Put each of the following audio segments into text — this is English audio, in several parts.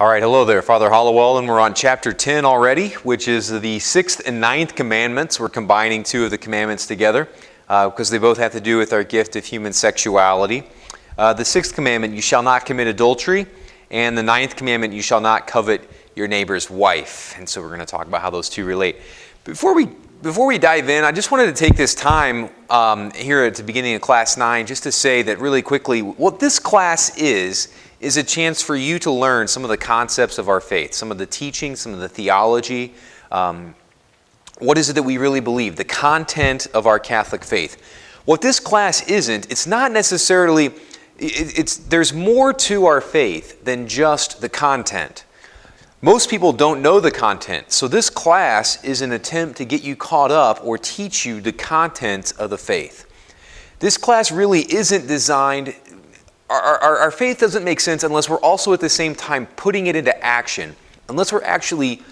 All right, hello there, Father Hollowell, and we're on chapter 10 already, which is the 6th and 9th commandments. We're combining two of the commandments together because they both have to do with our gift of human sexuality. The 6th commandment, you shall not commit adultery, and the 9th commandment, you shall not covet your neighbor's wife. And so we're going to talk about how those two relate. Before we dive in, I just wanted to take this time here at the beginning of Class 9 just to say that really quickly, what this class is a chance for you to learn some of the concepts of our faith, some of the teaching, some of the theology. What is it that we really believe? The content of our Catholic faith. What this class isn't, it's not necessarily, there's more to our faith than just the content. Most people don't know the content, so this class is an attempt to get you caught up or teach you the content of the faith. This class really isn't designed. Our faith doesn't make sense unless we're also at the same time putting it into action, unless we're actually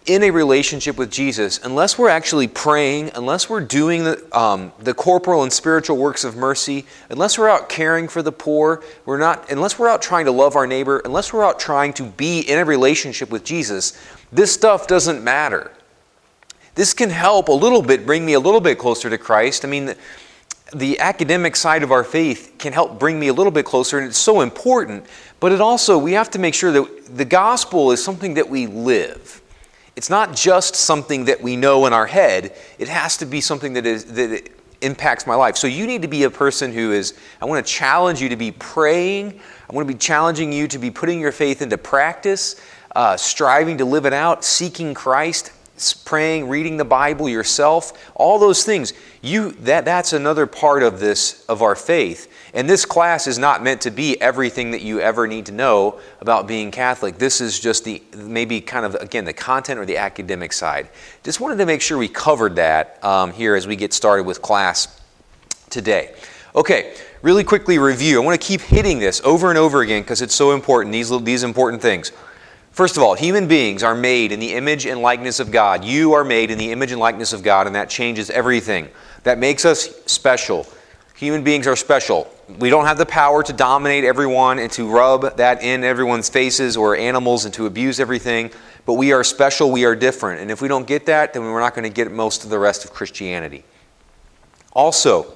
in a relationship with Jesus, unless we're actually praying, unless we're doing the corporal and spiritual works of mercy, unless we're out caring for the poor, unless we're out trying to love our neighbor, unless we're out trying to be in a relationship with Jesus, this stuff doesn't matter. This can help a little bit, bring me a little bit closer to Christ. I mean, the academic side of our faith can help bring me a little bit closer, and it's so important, but we have to make sure that the gospel is something that we live. It's not just something that we know in our head. It has to be something that impacts my life. So you need to be a person I want to challenge you to be praying. I want to be challenging you to be putting your faith into practice, striving to live it out, seeking Christ, praying, reading the Bible yourself, all those things. That's another part of our faith. And this class is not meant to be everything that you ever need to know about being Catholic. This is just the content or the academic side. Just wanted to make sure we covered that here as we get started with class today. Okay, really quickly review. I want to keep hitting this over and over again because it's so important, these important things. First of all, human beings are made in the image and likeness of God. You are made in the image and likeness of God, and that changes everything. That makes us special. Human beings are special. We don't have the power to dominate everyone and to rub that in everyone's faces or animals and to abuse everything, but we are special, we are different. And if we don't get that, then we're not going to get most of the rest of Christianity. Also,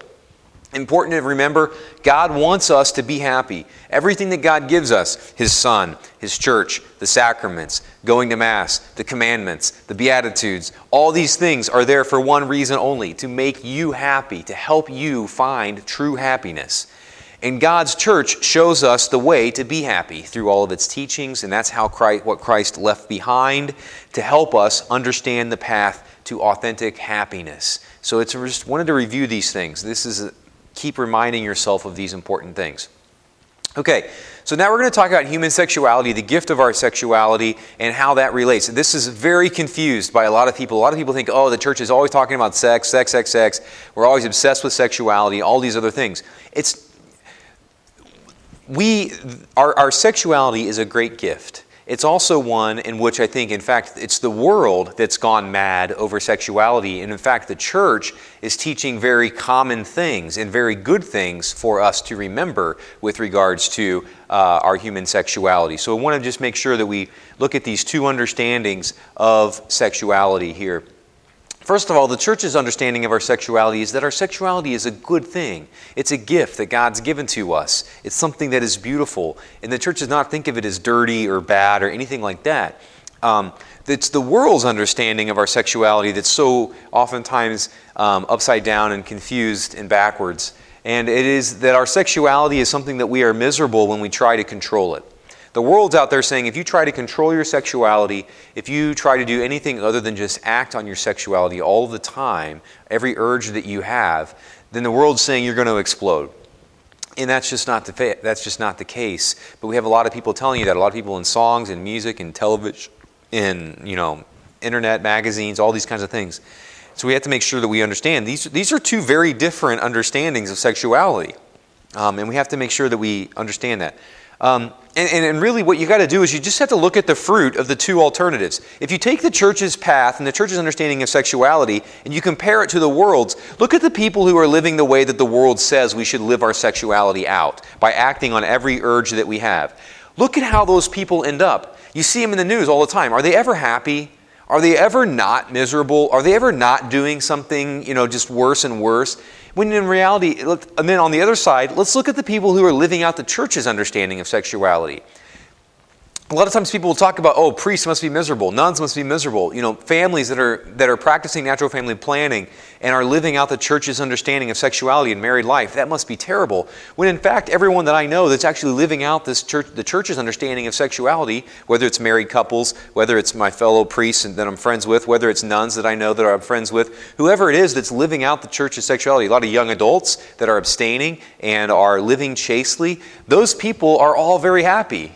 important to remember, God wants us to be happy. Everything that God gives us, His Son, His church, the sacraments, going to Mass, the commandments, the Beatitudes, all these things are there for one reason only, to make you happy, to help you find true happiness. And God's church shows us the way to be happy through all of its teachings, and that's what Christ left behind to help us understand the path to authentic happiness. So I just wanted to review these things. Keep reminding yourself of these important things. Okay, so now we're going to talk about human sexuality, the gift of our sexuality, and how that relates. This is very confused by a lot of people. A lot of people think, the church is always talking about sex. We're always obsessed with sexuality, all these other things. Our sexuality is a great gift. It's also one in which I think, in fact, it's the world that's gone mad over sexuality. And in fact, the church is teaching very common things and very good things for us to remember with regards to our human sexuality. So I want to just make sure that we look at these two understandings of sexuality here. First of all, the church's understanding of our sexuality is that our sexuality is a good thing. It's a gift that God's given to us. It's something that is beautiful. And the church does not think of it as dirty or bad or anything like that. It's the world's understanding of our sexuality that's so oftentimes upside down and confused and backwards. And it is that our sexuality is something that we are miserable when we try to control it. The world's out there saying if you try to control your sexuality, if you try to do anything other than just act on your sexuality all the time, every urge that you have, then the world's saying you're going to explode. And that's just not the case. But we have a lot of people telling you that. A lot of people in songs and music and television, in internet, magazines, all these kinds of things. So we have to make sure that we understand these are two very different understandings of sexuality, and we have to make sure that we understand that. And really what you got to do is you just have to look at the fruit of the two alternatives. If you take the church's path and the church's understanding of sexuality and you compare it to the world's, look at the people who are living the way that the world says we should live our sexuality out by acting on every urge that we have. Look at how those people end up. You see them in the news all the time. Are they ever happy? Are they ever not miserable? Are they ever not doing something, just worse and worse? When in reality, and then on the other side, let's look at the people who are living out the church's understanding of sexuality. A lot of times people will talk about, priests must be miserable, nuns must be miserable. Families that are practicing natural family planning and are living out the church's understanding of sexuality and married life, that must be terrible. When in fact, everyone that I know that's actually living out the church's understanding of sexuality, whether it's married couples, whether it's my fellow priests that I'm friends with, whether it's nuns that I know that I'm friends with, whoever it is that's living out the church's sexuality, a lot of young adults that are abstaining and are living chastely, those people are all very happy.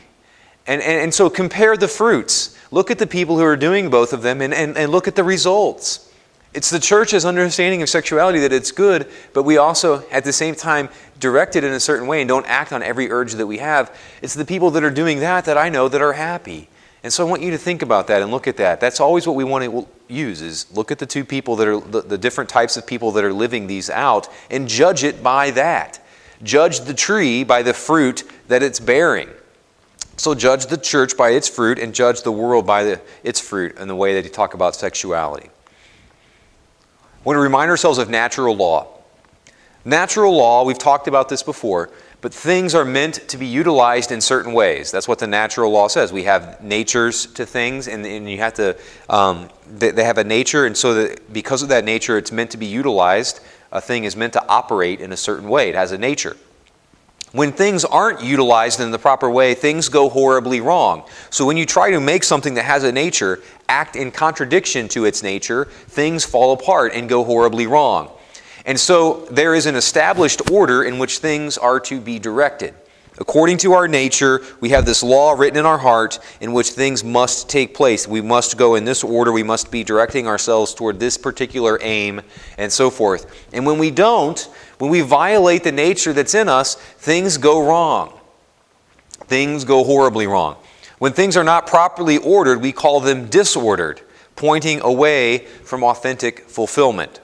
And so compare the fruits. Look at the people who are doing both of them and look at the results. It's the church's understanding of sexuality that it's good, but we also, at the same time, direct it in a certain way and don't act on every urge that we have. It's the people that are doing that I know that are happy. And so I want you to think about that and look at that. That's always what we want to use, is look at the two people that are, the different types of people that are living these out, and judge it by that. Judge the tree by the fruit that it's bearing. So judge the church by its fruit and judge the world by its fruit in the way that you talk about sexuality. I want to remind ourselves of natural law. Natural law, we've talked about this before, but things are meant to be utilized in certain ways. That's what the natural law says. We have natures to things, and you have to, they have a nature, and so that because of that nature, it's meant to be utilized. A thing is meant to operate in a certain way. It has a nature. When things aren't utilized in the proper way, things go horribly wrong. So when you try to make something that has a nature act in contradiction to its nature, things fall apart and go horribly wrong. And so there is an established order in which things are to be directed. According to our nature, we have this law written in our heart in which things must take place. We must go in this order. We must be directing ourselves toward this particular aim and so forth. And when we don't, when we violate the nature that's in us, things go wrong. Things go horribly wrong. When things are not properly ordered, we call them disordered, pointing away from authentic fulfillment.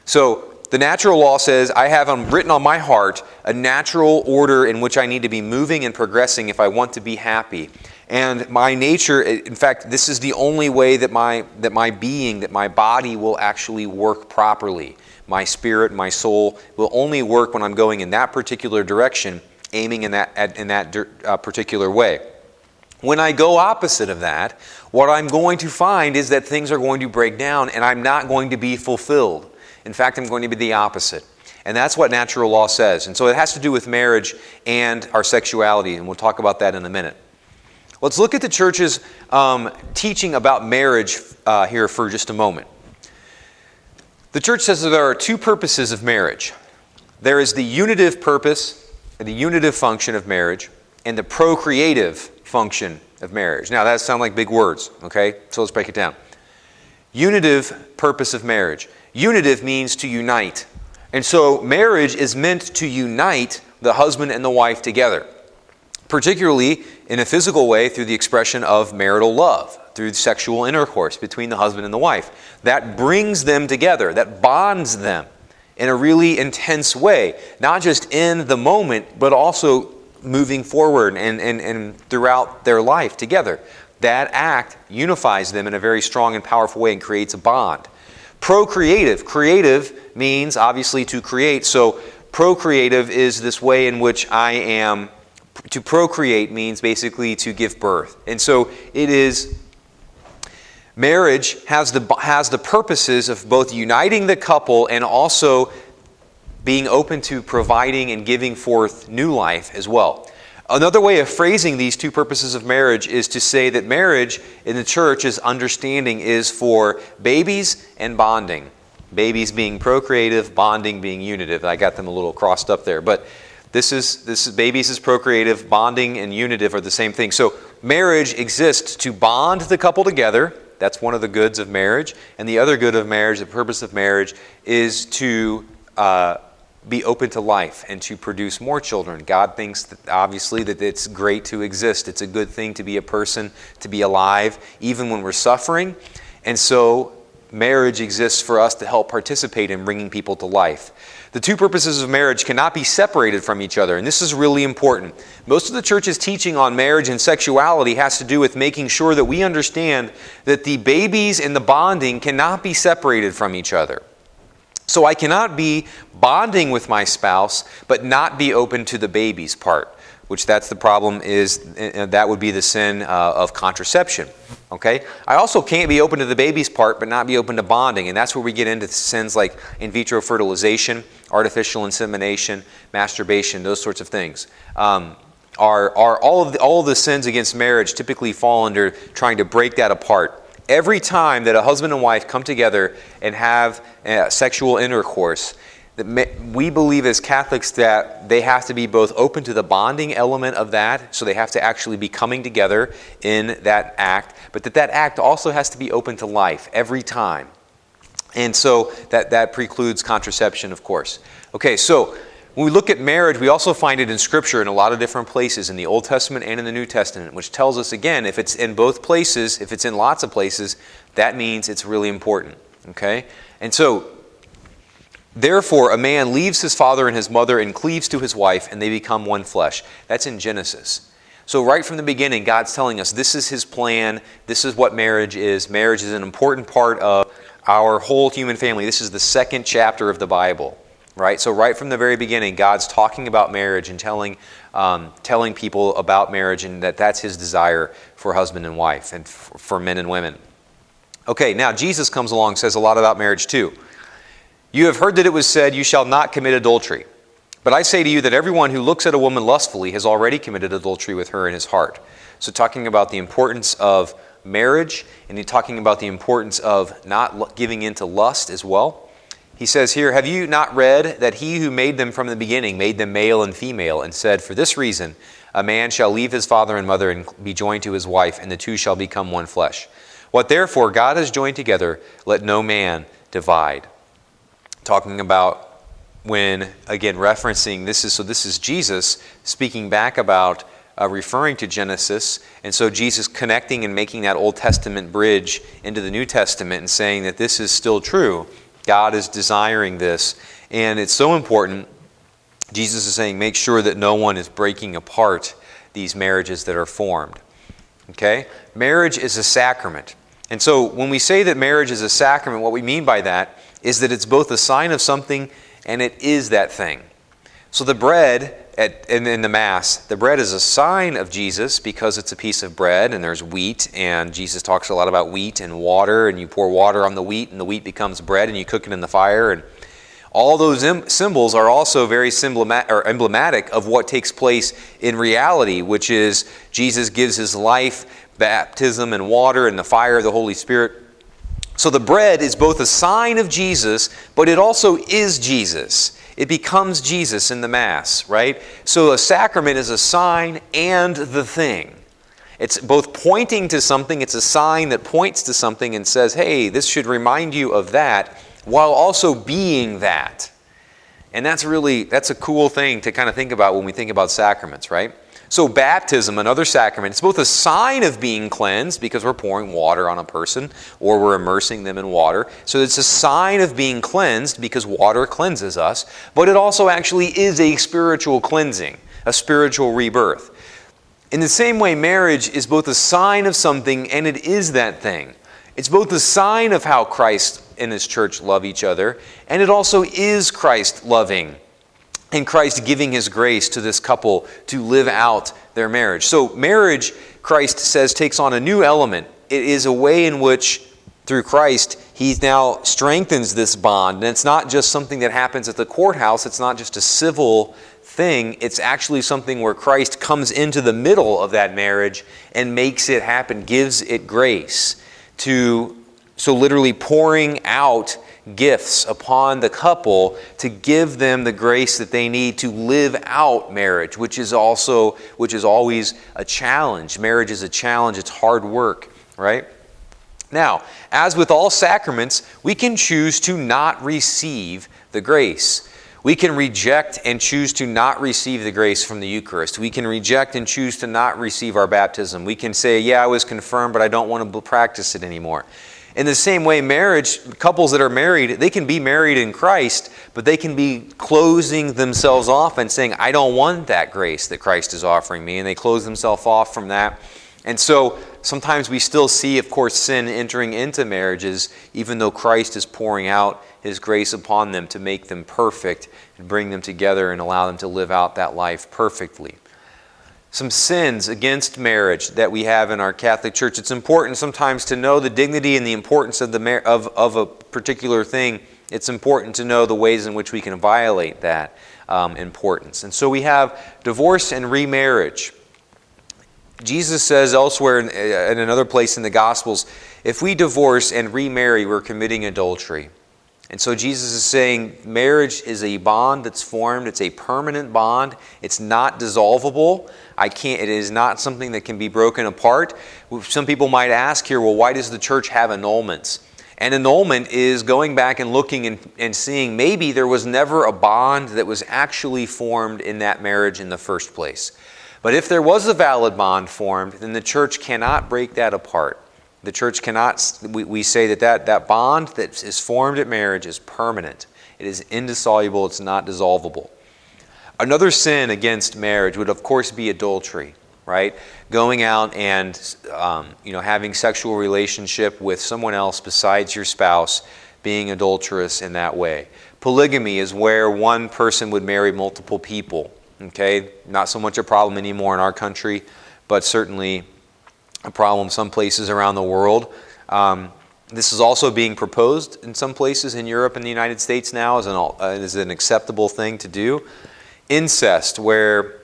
So, the natural law says, I have written on my heart a natural order in which I need to be moving and progressing if I want to be happy. And my nature, in fact, this is the only way that my being, that my body will actually work properly. My spirit, my soul will only work when I'm going in that particular direction, aiming in that particular way. When I go opposite of that, what I'm going to find is that things are going to break down and I'm not going to be fulfilled. In fact, I'm going to be the opposite. And that's what natural law says. And so it has to do with marriage and our sexuality, and we'll talk about that in a minute. Let's look at the church's teaching about marriage here for just a moment. The church says that there are two purposes of marriage. There is the unitive purpose, the unitive function of marriage, and the procreative function of marriage. Now, that sound like big words, okay? So let's break it down. Unitive purpose of marriage. Unitive means to unite. And so marriage is meant to unite the husband and the wife together, particularly in a physical way through the expression of marital love, through sexual intercourse between the husband and the wife. That brings them together, that bonds them in a really intense way, not just in the moment, but also moving forward and throughout their life together. That act unifies them in a very strong and powerful way and creates a bond. Procreative. Creative means obviously to create. So procreative is this way in which I am. To procreate means basically to give birth. And so it is, marriage has the purposes of both uniting the couple and also being open to providing and giving forth new life as well. Another way of phrasing these two purposes of marriage is to say that marriage in the church's understanding is for babies and bonding. Babies being procreative, bonding being unitive. I got them a little crossed up there, but this is babies is procreative, bonding and unitive are the same thing. So marriage exists to bond the couple together. That's one of the goods of marriage. And the other good of marriage, the purpose of marriage, is to be open to life and to produce more children. God thinks that obviously that it's great to exist. It's a good thing to be a person, to be alive, even when we're suffering. And so marriage exists for us to help participate in bringing people to life. The two purposes of marriage cannot be separated from each other, and this is really important. Most of the church's teaching on marriage and sexuality has to do with making sure that we understand that the babies and the bonding cannot be separated from each other. So I cannot be bonding with my spouse, but not be open to the babies part, which that's the problem is, that would be the sin of contraception. Okay? I also can't be open to the baby's part, but not be open to bonding. And that's where we get into sins like in vitro fertilization, artificial insemination, masturbation, those sorts of things. All of the sins against marriage typically fall under trying to break that apart. Every time that a husband and wife come together and have sexual intercourse, we believe as Catholics that they have to be both open to the bonding element of that, so they have to actually be coming together in that act, but that act also has to be open to life every time. And so that precludes contraception, of course. Okay, so when we look at marriage, we also find it in Scripture in a lot of different places, in the Old Testament and in the New Testament, which tells us, again, if it's in both places, if it's in lots of places, that means it's really important. Okay? And so, therefore, a man leaves his father and his mother and cleaves to his wife, and they become one flesh. That's in Genesis. So right from the beginning, God's telling us this is His plan. This is what marriage is. Marriage is an important part of our whole human family. This is the second chapter of the Bible. Right? So right from the very beginning, God's talking about marriage and telling people about marriage, and that's His desire for husband and wife and for men and women. Okay, now Jesus comes along and says a lot about marriage too. You have heard that it was said, you shall not commit adultery. But I say to you that everyone who looks at a woman lustfully has already committed adultery with her in his heart. So talking about the importance of marriage, and he's talking about the importance of not giving in to lust as well. He says here, have you not read that He who made them from the beginning made them male and female, and said, for this reason, a man shall leave his father and mother and be joined to his wife, and the two shall become one flesh. What therefore God has joined together, let no man divide. Talking about when, again, referencing, this is Jesus speaking back about referring to Genesis, and so Jesus connecting and making that Old Testament bridge into the New Testament and saying that this is still true. God is desiring this, and it's so important. Jesus is saying, make sure that no one is breaking apart these marriages that are formed. Okay? Marriage is a sacrament. And so when we say that marriage is a sacrament, what we mean by that is that it's both a sign of something and it is that thing. So the bread in the Mass, the bread is a sign of Jesus because it's a piece of bread and there's wheat, and Jesus talks a lot about wheat and water, and you pour water on the wheat and the wheat becomes bread and you cook it in the fire. And all those symbols are also very emblematic of what takes place in reality, which is Jesus gives His life, baptism and water and the fire of the Holy Spirit. So the bread is both a sign of Jesus, but it also is Jesus. It becomes Jesus in the Mass, right? So a sacrament is a sign and the thing. It's both pointing to something, it's a sign that points to something and says, hey, this should remind you of that, while also being that. And that's a cool thing to kind of think about when we think about sacraments, right? So baptism, another sacrament, it's both a sign of being cleansed because we're pouring water on a person or we're immersing them in water. So it's a sign of being cleansed because water cleanses us, but it also actually is a spiritual cleansing, a spiritual rebirth. In the same way, marriage is both a sign of something and it is that thing. It's both a sign of how Christ and His church love each other, and it also is Christ loving and Christ giving His grace to this couple to live out their marriage. So marriage, Christ says, takes on a new element. It is a way in which, through Christ, He now strengthens this bond. And it's not just something that happens at the courthouse. It's not just a civil thing. It's actually something where Christ comes into the middle of that marriage and makes it happen, gives it grace so literally pouring out gifts upon the couple to give them the grace that they need to live out marriage, which is always a challenge. Marriage is a challenge. It's hard work, right? Now, as with all sacraments, we can choose to not receive the grace. We can reject and choose to not receive the grace from the Eucharist. We can reject and choose to not receive our baptism. We can say, yeah, I was confirmed, but I don't want to practice it anymore. In the same way, marriage, couples that are married, they can be married in Christ, but they can be closing themselves off and saying, I don't want that grace that Christ is offering me, and they close themselves off from that. And so sometimes we still see, of course, sin entering into marriages, even though Christ is pouring out His grace upon them to make them perfect and bring them together and allow them to live out that life perfectly. Some sins against marriage that we have in our Catholic Church. It's important sometimes to know the dignity and the importance of of a particular thing. It's important to know the ways in which we can violate that importance. And so we have divorce and remarriage. Jesus says elsewhere in another place in the Gospels, if we divorce and remarry, we're committing adultery. And so Jesus is saying marriage is a bond that's formed. It's a permanent bond. It's not dissolvable. It is not something that can be broken apart. Some people might ask here, well, why does the church have annulments? And annulment is going back and looking and seeing maybe there was never a bond that was actually formed in that marriage in the first place. But if there was a valid bond formed, then the church cannot break that apart. The church cannot, we say that bond that is formed at marriage is permanent. It is indissoluble. It's not dissolvable. Another sin against marriage would, of course, be adultery, right? Going out and having sexual relationship with someone else besides your spouse, being adulterous in that way. Polygamy is where one person would marry multiple people. Okay, not so much a problem anymore in our country, but certainly a problem some places around the world. This is also being proposed in some places in Europe and the United States now as an acceptable thing to do. Incest, where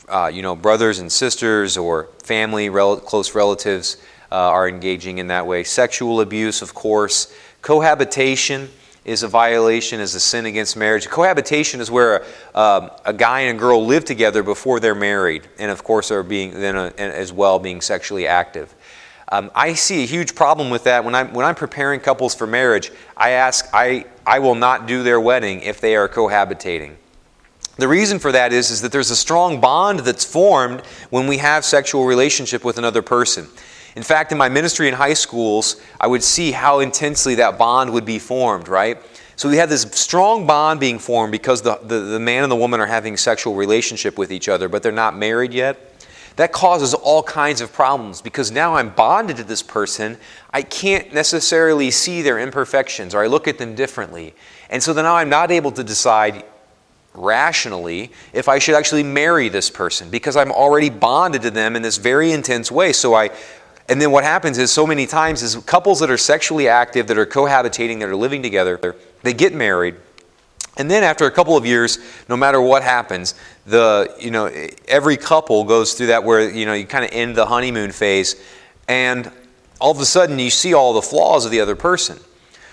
brothers and sisters or family, close relatives are engaging in that way. Sexual abuse, of course. Cohabitation is a violation, is a sin against marriage. Cohabitation is where a guy and a girl live together before they're married, and of course are being sexually active. I see a huge problem with that. When I'm preparing couples for marriage, I will not do their wedding if they are cohabitating. The reason for that is that there's a strong bond that's formed when we have sexual relationship with another person. In fact, in my ministry in high schools, I would see how intensely that bond would be formed, right? So we have this strong bond being formed because the man and the woman are having sexual relationship with each other, but they're not married yet. That causes all kinds of problems because now I'm bonded to this person. I can't necessarily see their imperfections, or I look at them differently. And so then now I'm not able to decide rationally if I should actually marry this person because I'm already bonded to them in this very intense way. And then what happens is so many times is couples that are sexually active, that are cohabitating, that are living together, they get married. And then after a couple of years, no matter what happens, every couple goes through that where, you kind of end the honeymoon phase. And all of a sudden you see all the flaws of the other person.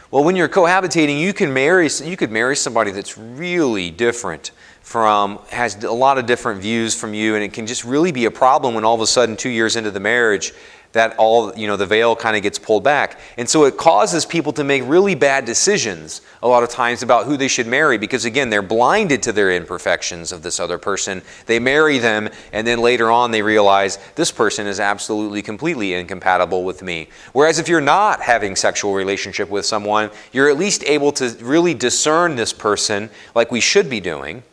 Well, when you're cohabitating, you could marry somebody that's really different has a lot of different views from you, and it can just really be a problem when all of a sudden 2 years into the marriage, that the veil kind of gets pulled back. And so it causes people to make really bad decisions a lot of times about who they should marry because, again, they're blinded to their imperfections of this other person. They marry them, and then later on they realize this person is absolutely, completely incompatible with me. Whereas if you're not having sexual relationship with someone, you're at least able to really discern this person like we should be doing.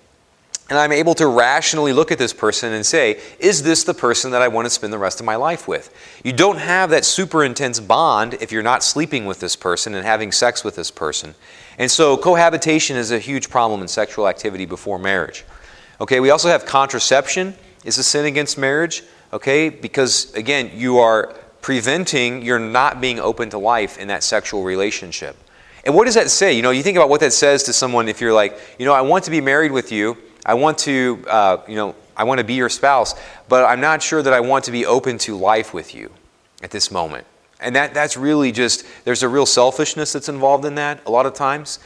And I'm able to rationally look at this person and say, is this the person that I want to spend the rest of my life with? You don't have that super intense bond if you're not sleeping with this person and having sex with this person. And so cohabitation is a huge problem in sexual activity before marriage. Okay, we also have contraception is a sin against marriage, okay, because again, you are preventing your not being open to life in that sexual relationship. And what does that say? You think about what that says to someone if you're like, I want to be married with you. I want to, I want to be your spouse, but I'm not sure that I want to be open to life with you at this moment. And that's really just, there's a real selfishness that's involved in that a lot of times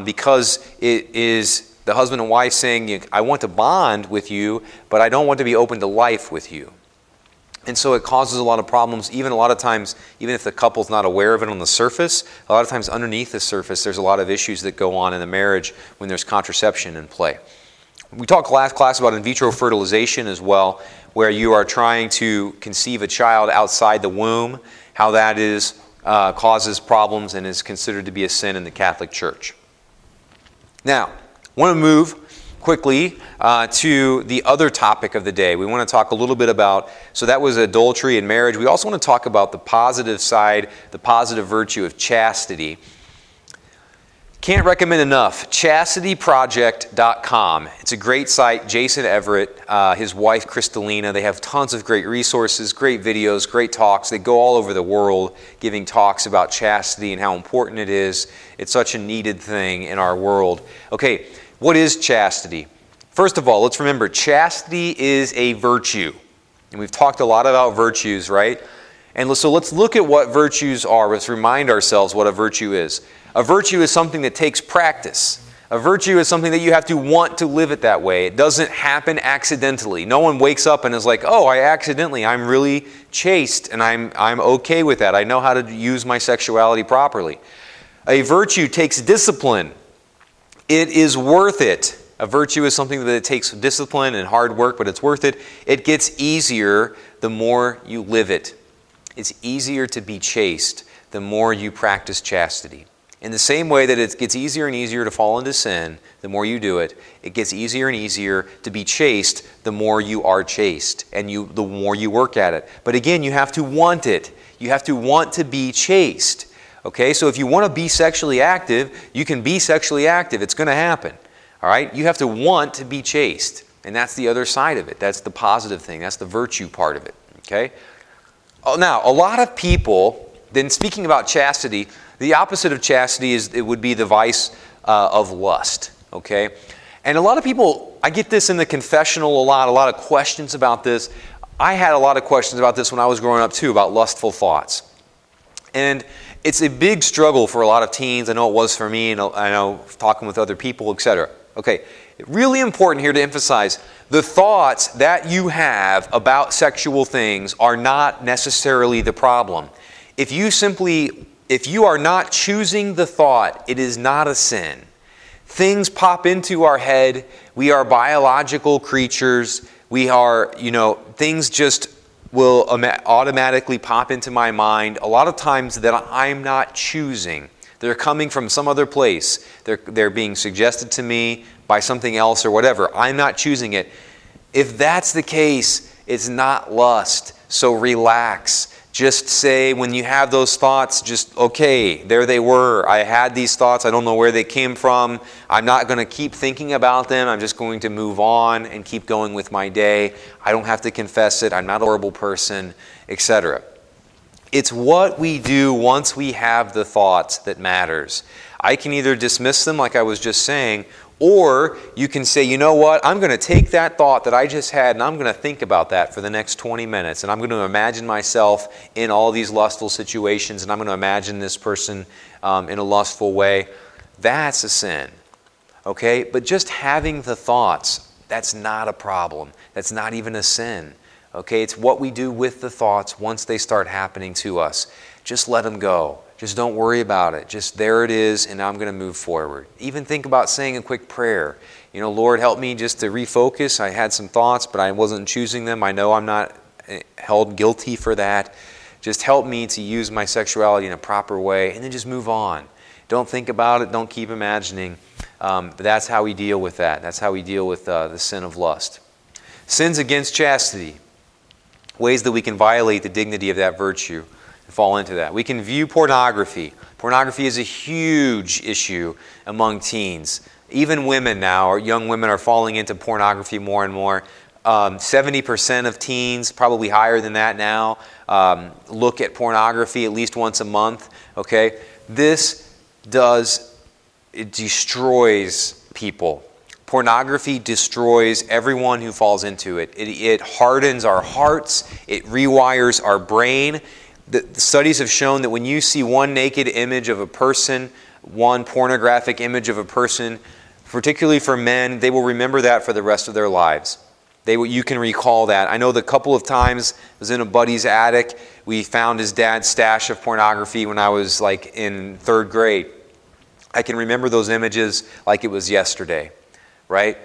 because it is the husband and wife saying, I want to bond with you, but I don't want to be open to life with you. And so it causes a lot of problems, even a lot of times, even if the couple's not aware of it on the surface, a lot of times underneath the surface, there's a lot of issues that go on in the marriage when there's contraception in play. We talked last class about in vitro fertilization as well, where you are trying to conceive a child outside the womb, how that is causes problems and is considered to be a sin in the Catholic Church. Now, I want to move quickly to the other topic of the day. We want to talk a little bit about, so that was adultery and marriage. We also want to talk about the positive side, the positive virtue of chastity. Can't recommend enough, chastityproject.com. It's a great site. Jason Everett, his wife Kristalina, they have tons of great resources, great videos, great talks. They go all over the world giving talks about chastity and how important it is. It's such a needed thing in our world. Okay, what is chastity? First of all, let's remember, chastity is a virtue. And we've talked a lot about virtues, right? And so let's look at what virtues are. Let's remind ourselves what a virtue is. A virtue is something that takes practice. A virtue is something that you have to want to live it that way. It doesn't happen accidentally. No one wakes up and is like, oh, I'm really chaste and I'm okay with that. I know how to use my sexuality properly. A virtue takes discipline. It is worth it. A virtue is something that takes discipline and hard work, but it's worth it. It gets easier the more you live it. It's easier to be chaste the more you practice chastity. In the same way that it gets easier and easier to fall into sin, the more you do it, it gets easier and easier to be chaste the more you are chaste and the more you work at it. But again, you have to want it. You have to want to be chaste. Okay, so if you want to be sexually active, you can be sexually active. It's going to happen. All right, you have to want to be chaste. And that's the other side of it. That's the positive thing. That's the virtue part of it. Okay? Now, a lot of people, then speaking about chastity, the opposite of chastity would be the vice of lust, okay? And a lot of people, I get this in the confessional a lot of questions about this. I had a lot of questions about this when I was growing up too, about lustful thoughts. And it's a big struggle for a lot of teens. I know it was for me, and I know talking with other people, etc. Okay, really important here to emphasize, the thoughts that you have about sexual things are not necessarily the problem. If you are not choosing the thought, it is not a sin. Things pop into our head. We are biological creatures. We are, things just will automatically pop into my mind. A lot of times that I'm not choosing. They're coming from some other place. They're being suggested to me by something else or whatever. I'm not choosing it. If that's the case, it's not lust. So relax. Just say, when you have those thoughts, just, okay, there they were. I had these thoughts. I don't know where they came from. I'm not going to keep thinking about them. I'm just going to move on and keep going with my day. I don't have to confess it. I'm not a horrible person, etc. It's what we do once we have the thoughts that matters. I can either dismiss them, like I was just saying, or you can say, you know what, I'm going to take that thought that I just had and I'm going to think about that for the next 20 minutes. And I'm going to imagine myself in all these lustful situations, and I'm going to imagine this person in a lustful way. That's a sin. Okay? But just having the thoughts, that's not a problem. That's not even a sin. Okay? It's what we do with the thoughts once they start happening to us. Just let them go. Just don't worry about it. Just there it is, and I'm going to move forward. Even think about saying a quick prayer. Lord, help me just to refocus. I had some thoughts, but I wasn't choosing them. I know I'm not held guilty for that. Just help me to use my sexuality in a proper way, and then just move on. Don't think about it. Don't keep imagining. But that's how we deal with that. That's how we deal with the sin of lust. Sins against chastity. Ways that we can violate the dignity of that virtue. Fall into that. We can view pornography. Pornography is a huge issue among teens. Even women now, or young women, are falling into pornography more and more. 70% of teens, probably higher than that now, look at pornography at least once a month. Okay, it destroys people. Pornography destroys everyone who falls into it. It hardens our hearts. It rewires our brain. The studies have shown that when you see one naked image of a person, one pornographic image of a person, particularly for men, they will remember that for the rest of their lives. You can recall that. I know the couple of times I was in a buddy's attic. We found his dad's stash of pornography when I was in 3rd grade. I can remember those images like it was yesterday, right?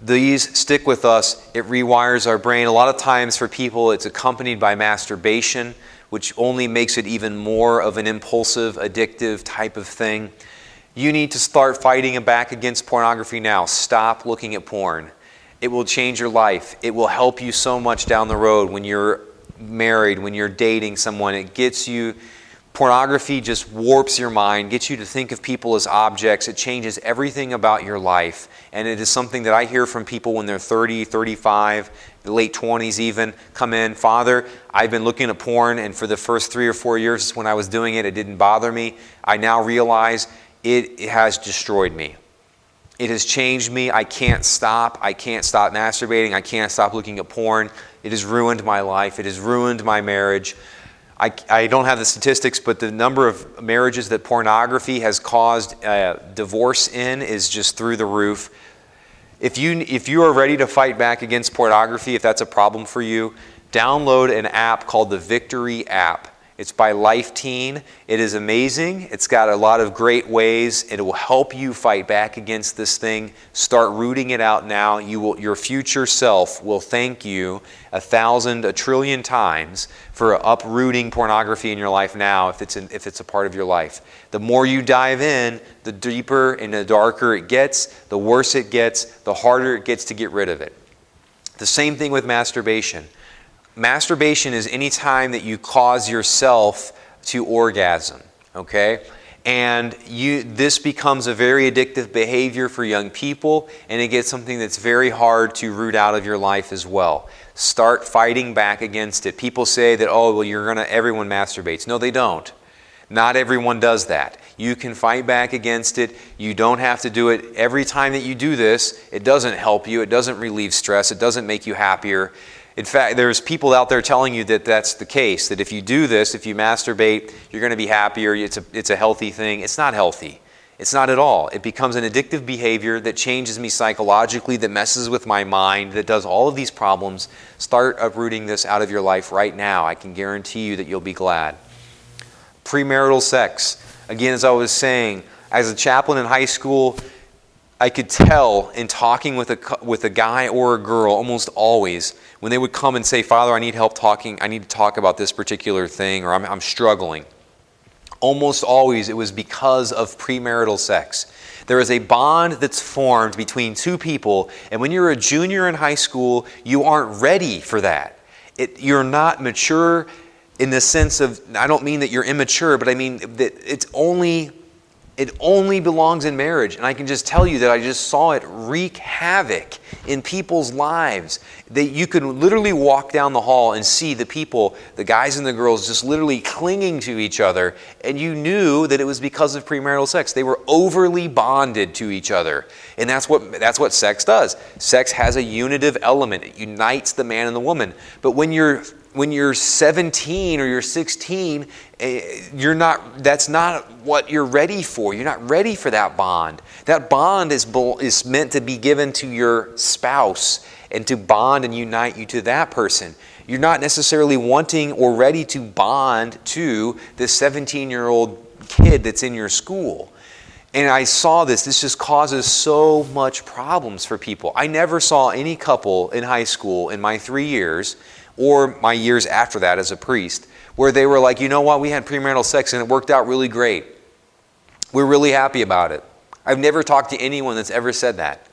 These stick with us. It rewires our brain. A lot of times for people, it's accompanied by masturbation, which only makes it even more of an impulsive, addictive type of thing. You need to start fighting back against pornography now. Stop looking at porn. It will change your life. It will help you so much down the road when you're married, when you're dating someone. It gets you... Pornography just warps your mind, gets you to think of people as objects. It changes everything about your life. And it is something that I hear from people when they're 30, 35, the late 20s even, come in, Father, I've been looking at porn, and for the first 3 or 4 years when I was doing it, it didn't bother me. I now realize it has destroyed me. It has changed me. I can't stop. I can't stop masturbating. I can't stop looking at porn. It has ruined my life. It has ruined my marriage. I don't have the statistics, but the number of marriages that pornography has caused divorce in is just through the roof. If you are ready to fight back against pornography, if that's a problem for you, download an app called the Victory app. It's by Life Teen. It is amazing. It's got a lot of great ways. It will help you fight back against this thing. Start rooting it out now. Your future self will thank you 1,000, 1,000,000,000,000 times for uprooting pornography in your life now if it's a part of your life. The more you dive in, the deeper and the darker it gets, the worse it gets, the harder it gets to get rid of it. The same thing with masturbation. Masturbation is any time that you cause yourself to orgasm, okay? And this becomes a very addictive behavior for young people, and it gets something that's very hard to root out of your life as well. Start fighting back against it. People say that, oh, well, everyone masturbates. No, they don't. Not everyone does that. You can fight back against it. You don't have to do it every time that you do this. It doesn't help you. It doesn't relieve stress. It doesn't make you happier. In fact, there's people out there telling you that that's the case, that if you do this, if you masturbate, you're going to be happier, it's a healthy thing. It's not healthy. It's not at all. It becomes an addictive behavior that changes me psychologically, that messes with my mind, that does all of these problems. Start uprooting this out of your life right now. I can guarantee you that you'll be glad. Premarital sex. Again, as I was saying, as a chaplain in high school, I could tell in talking with a guy or a girl almost always when they would come and say, Father, I need help talking. I need to talk about this particular thing, or I'm struggling. Almost always it was because of premarital sex. There is a bond that's formed between two people, and when you're a junior in high school, you aren't ready for that. You're not mature in the sense of, I don't mean that you're immature, but I mean that it only belongs in marriage. And I can just tell you that I just saw it wreak havoc in people's lives. That you could literally walk down the hall and see the people, the guys and the girls, just literally clinging to each other. And you knew that it was because of premarital sex. They were overly bonded to each other. And that's what sex does. Sex has a unitive element. It unites the man and the woman. But when you're 17 or you're 16, that's not what you're ready for. You're not ready for that bond. That bond is meant to be given to your spouse and to bond and unite you to that person. You're not necessarily wanting or ready to bond to this 17-year-old kid that's in your school. And I saw this just causes so much problems for people. I never saw any couple in high school in my 3 years or my years after that as a priest, where they were like, you know what, we had premarital sex and it worked out really great. We're really happy about it. I've never talked to anyone that's ever said that.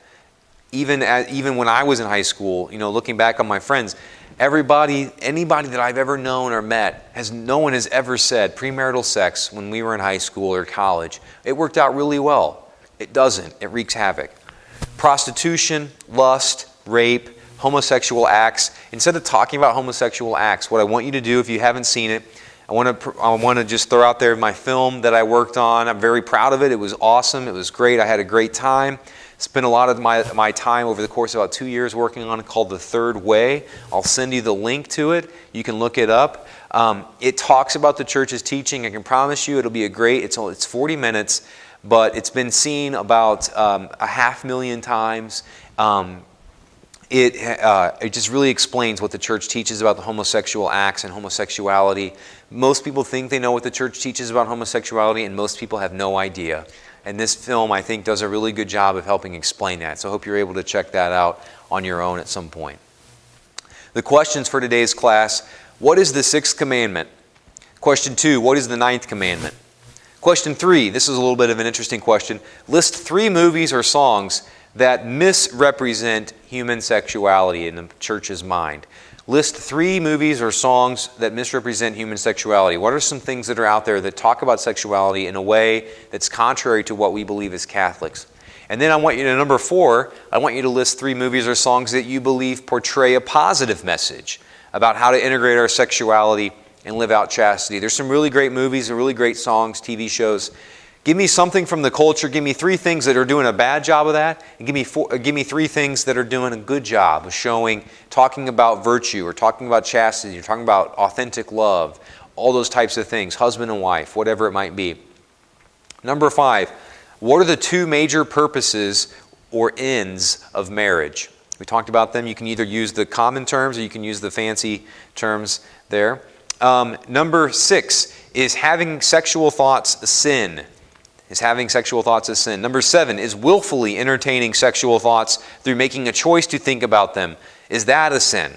Even when I was in high school, looking back on my friends, anybody that I've ever known or met, no one has ever said premarital sex when we were in high school or college, it worked out really well. It doesn't. It wreaks havoc. Prostitution, lust, rape, homosexual acts. Instead of talking about homosexual acts, what I want you to do, if you haven't seen it, I want to just throw out there my film that I worked on. I'm very proud of it. It was awesome. It was great. I had a great time. Spent a lot of my time over the course of about 2 years working on it, called The Third Way. I'll send you the link to it. You can look it up. It talks about the church's teaching. I can promise you it'll be it's 40 minutes, but it's been seen about 500,000 times. It just really explains what the church teaches about the homosexual acts and homosexuality. Most people think they know what the church teaches about homosexuality, and most people have no idea. And this film, I think, does a really good job of helping explain that. So I hope you're able to check that out on your own at some point. The questions for today's class: what is the 6th commandment? Question 2, what is the 9th commandment? Question 3, this is a little bit of an interesting question. List 3 movies or songs that misrepresent human sexuality in the church's mind. List 3 movies or songs that misrepresent human sexuality. What are some things that are out there that talk about sexuality in a way that's contrary to what we believe as Catholics? And then I want you to, number 4, I want you to list 3 movies or songs that you believe portray a positive message about how to integrate our sexuality and live out chastity. There's some really great movies and really great songs, TV shows. Give me something from the culture. Give me 3 things that are doing a bad job of that, and give me 3 things that are doing a good job of talking about virtue, or talking about chastity, or talking about authentic love, all those types of things, husband and wife, whatever it might be. Number 5, what are the 2 major purposes or ends of marriage? We talked about them. You can either use the common terms or you can use the fancy terms there. Number 6, is having sexual thoughts a sin? Is having sexual thoughts a sin? Number 7, is willfully entertaining sexual thoughts through making a choice to think about them. Is that a sin?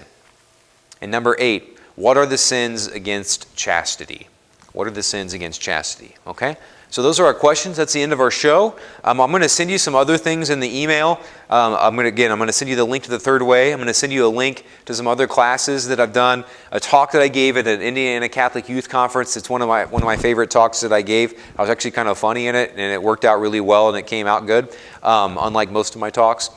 And number 8, what are the sins against chastity? What are the sins against chastity? Okay? So those are our questions. That's the end of our show. I'm going to send you some other things in the email. I'm going to send you the link to the Third Way. I'm going to send you a link to some other classes that I've done. A talk that I gave at an Indiana Catholic Youth Conference. It's one of my favorite talks that I gave. I was actually kind of funny in it, and it worked out really well, and it came out good, unlike most of my talks.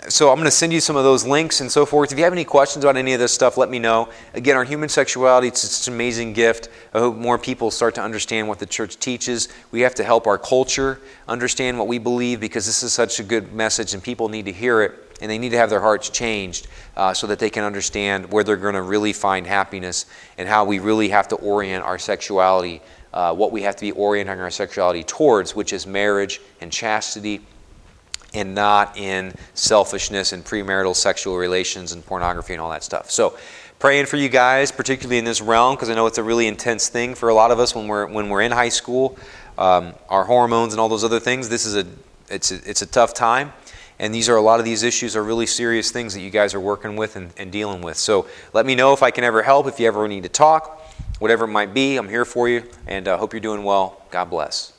So I'm going to send you some of those links and so forth. If you have any questions about any of this stuff, let me know. Again, our human sexuality, it's just an amazing gift. I hope more people start to understand what the church teaches. We have to help our culture understand what we believe, because this is such a good message and people need to hear it, and they need to have their hearts changed so that they can understand where they're going to really find happiness and how we really have to orient our sexuality, what we have to be orienting our sexuality towards, which is marriage and chastity, and not in selfishness and premarital sexual relations and pornography and all that stuff. So praying for you guys, particularly in this realm, because I know it's a really intense thing for a lot of us when we're in high school. Our hormones and all those other things, it's a tough time. And a lot of these issues are really serious things that you guys are working with and dealing with. So let me know if I can ever help, if you ever need to talk, whatever it might be. I'm here for you, and hope you're doing well. God bless.